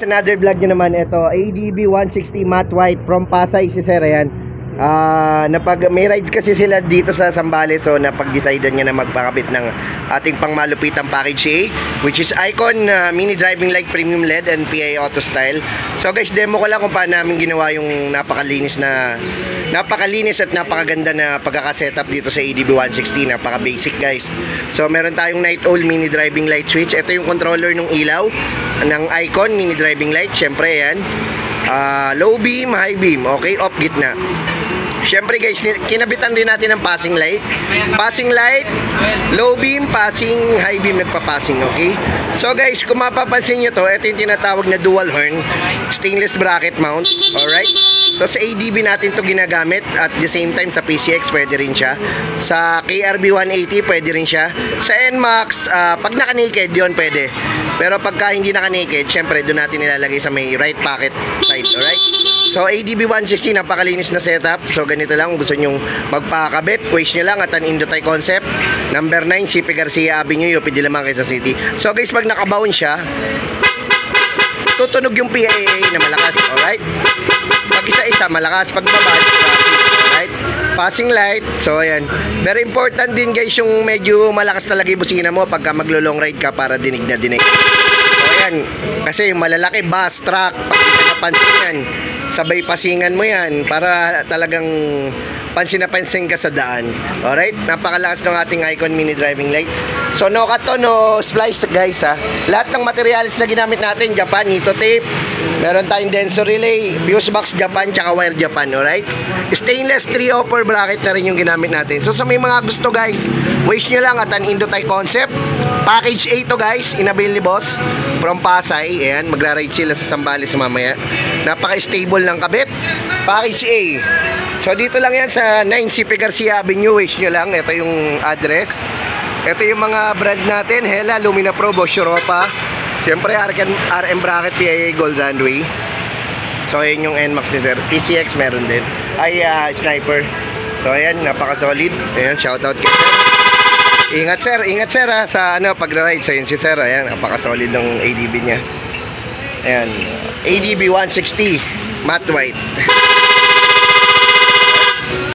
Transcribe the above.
Another vlog nyo naman, ito ADB 160 matte white from Pasay si Sir. Ayan, may rides kasi sila dito sa Zambales, so napag-decidean niya na magpakabit ng ating pangmalupitang package A, which is Icon mini driving light premium LED and PI auto style. So guys, demo ko lang kung paano namin ginawa yung napakalinis at napakaganda na pagkaka-setup dito sa ADB 160. Napaka basic guys. So meron tayong night owl mini driving light switch. Ito yung controller ng ilaw ng Icon mini driving light. Syempre yan, low beam, high beam, okay, off gitna. Syempre guys, kinabitan din natin ng passing light, low beam, passing, high beam, nagpa-passing, okay? So guys, kung mapapansin nyo to, ito yung tinatawag na dual horn stainless bracket mount. Alright, so sa ADB natin to ginagamit. At the same time sa PCX pwede rin siya, sa KRB 180 pwede rin siya, sa NMAX pag naka-naked yun pwede, pero pagka hindi naka-naked, syempre doon natin nilalagay sa may right pocket side. Alright, so ADB 160, napakalinis na setup. So ganito lang, gusto nyong magpakabit, waste nyo lang at an Indotai Concept, number 9 CP Garcia Avenue, UP Diliman, Quezon City. So guys, pag nakabound siya, tutunog yung PIA na malakas. Alright, pag isa-isa malakas, pag baba, alright, passing light. So ayan, very important din guys yung medyo malakas talaga yung busina mo pagka maglo-long ride ka para dinig na dinig. So ayan, kasi yung malalaki bus, truck, pag hindi ka napansin yan, sabay pasingan mo yan para talagang pansin na pansin ka sa daan. Alright, napakalakas ng ating Icon mini driving light. So no cut to, no splice guys ha. Lahat ng materials na ginamit natin, Japan, Nito tape, meron tayong Denso relay, fuse box Japan, tsaka wire Japan. Alright, stainless 304 bracket na rin yung ginamit natin. So sa may mga gusto guys, wish nyo lang at an Indotai Concept package A to guys, inabil ni boss from Pasay. Ayan, magra-ride sila sa Zambales mamaya. Napaka-stable ng kabit, package A. So dito lang yan sa 9 CP Garcia Avenue, wish nyo lang. Ito yung address. Ito yung mga brand natin, Hella, Lumina Pro, Bosch Europa, syempre RM bracket, PIA Gold Runway. So ayan yung NMAX ni Sir. PCX meron din, ay Sniper. So ayan, napaka-solid. Ayan, shoutout kay Sir. Ingat sir ha, sa pag-ride. So yun si Sir, ayan, napaka-solid ng ADB niya. Ayan, ADB 160 matte white.